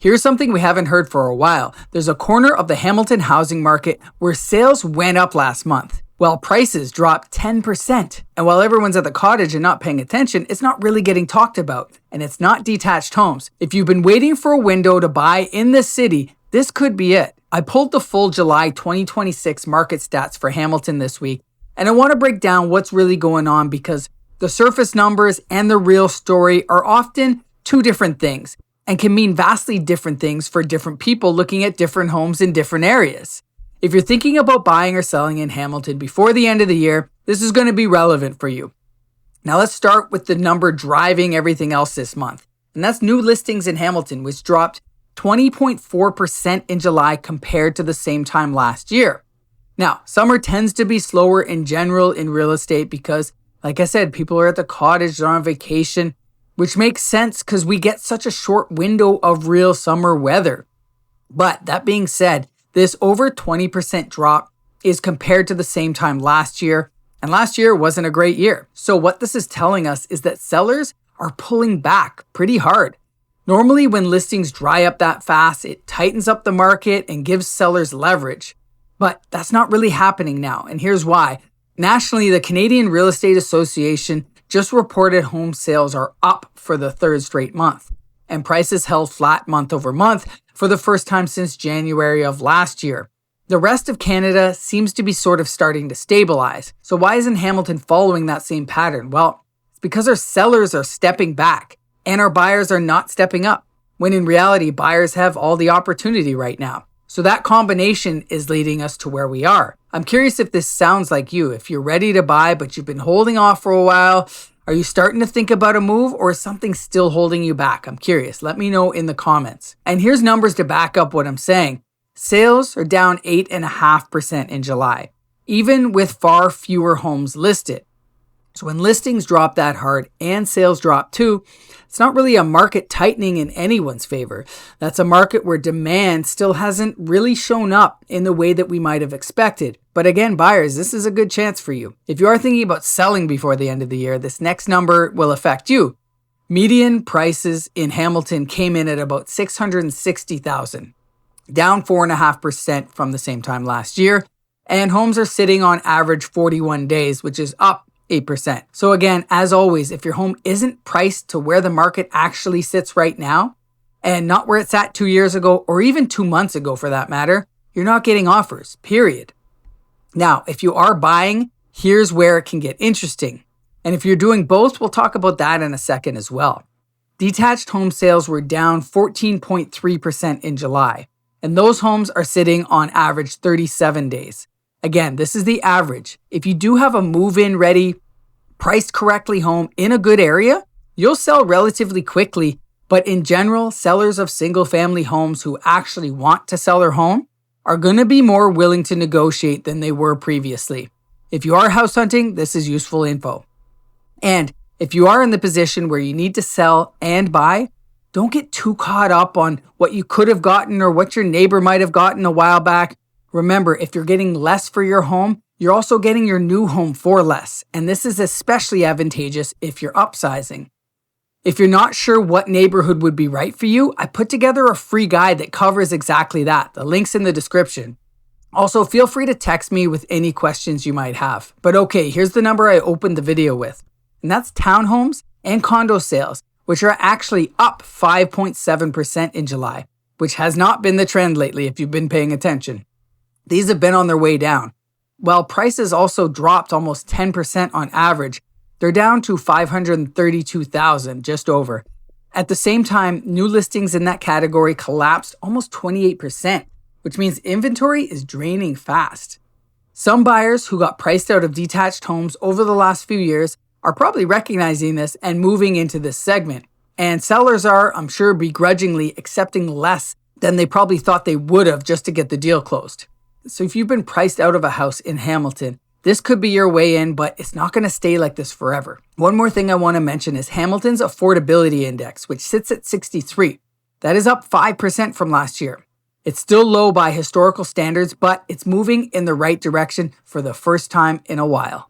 Here's something we haven't heard for a while. There's a corner of the Hamilton housing market where sales went up last month, while prices dropped 10%. And while everyone's at the cottage and not paying attention, it's not really getting talked about. And it's not detached homes. If you've been waiting for a window to buy in this city, this could be it. I pulled the full July 2026 market stats for Hamilton this week, and I want to break down what's really going on because the surface numbers and the real story are often two different things and can mean vastly different things for different people looking at different homes in different areas. If you're thinking about buying or selling in Hamilton before the end of the year, this is going to be relevant for you. Now let's start with the number driving everything else this month. And that's new listings in Hamilton, which dropped 20.4% in July compared to the same time last year. Now, summer tends to be slower in general in real estate because, like I said, people are at the cottage, they're on vacation, which makes sense because we get such a short window of real summer weather. But that being said, this over 20% drop is compared to the same time last year, and last year wasn't a great year. So what this is telling us is that sellers are pulling back pretty hard. Normally, when listings dry up that fast, it tightens up the market and gives sellers leverage. But that's not really happening now, and here's why. Nationally, the Canadian Real Estate Association just reported home sales are up for the third straight month, and prices held flat month over month for the first time since January of last year. The rest of Canada seems to be sort of starting to stabilize. So why isn't Hamilton following that same pattern? Well, it's because our sellers are stepping back and our buyers are not stepping up, when in reality, buyers have all the opportunity right now. So that combination is leading us to where we are. I'm curious if this sounds like you. If you're ready to buy, but you've been holding off for a while, are you starting to think about a move or is something still holding you back? I'm curious. Let me know in the comments. And here's numbers to back up what I'm saying. Sales are down 8.5% in July, even with far fewer homes listed. So when listings drop that hard and sales drop too, it's not really a market tightening in anyone's favor. That's a market where demand still hasn't really shown up in the way that we might have expected. But again, buyers, this is a good chance for you. If you are thinking about selling before the end of the year, this next number will affect you. Median prices in Hamilton came in at about $660,000, down 4.5% from the same time last year. And homes are sitting on average 41 days, which is up 8%. So again, as always, if your home isn't priced to where the market actually sits right now, and not where it's at 2 years ago, or even 2 months ago for that matter, you're not getting offers, period. Now, if you are buying, here's where it can get interesting. And if you're doing both, we'll talk about that in a second as well. Detached home sales were down 14.3% in July, and those homes are sitting on average 37 days. Again, this is the average. If you do have a move-in ready, priced correctly home in a good area, you'll sell relatively quickly. But in general, sellers of single-family homes who actually want to sell their home are going to be more willing to negotiate than they were previously. If you are house hunting, this is useful info. And if you are in the position where you need to sell and buy, don't get too caught up on what you could have gotten or what your neighbor might have gotten a while back. Remember, if you're getting less for your home, you're also getting your new home for less. And this is especially advantageous if you're upsizing. If you're not sure what neighborhood would be right for you, I put together a free guide that covers exactly that. The link's in the description. Also, feel free to text me with any questions you might have. But okay, here's the number I opened the video with. And that's townhomes and condo sales, which are actually up 5.7% in July, which has not been the trend lately if you've been paying attention. These have been on their way down. While prices also dropped almost 10% on average, they're down to $532,000, just over. At the same time, new listings in that category collapsed almost 28%, which means inventory is draining fast. Some buyers who got priced out of detached homes over the last few years are probably recognizing this and moving into this segment. And sellers are, I'm sure, begrudgingly accepting less than they probably thought they would have just to get the deal closed. So if you've been priced out of a house in Hamilton, this could be your way in, but it's not going to stay like this forever. One more thing I want to mention is Hamilton's Affordability Index, which sits at 63. That is up 5% from last year. It's still low by historical standards, but it's moving in the right direction for the first time in a while.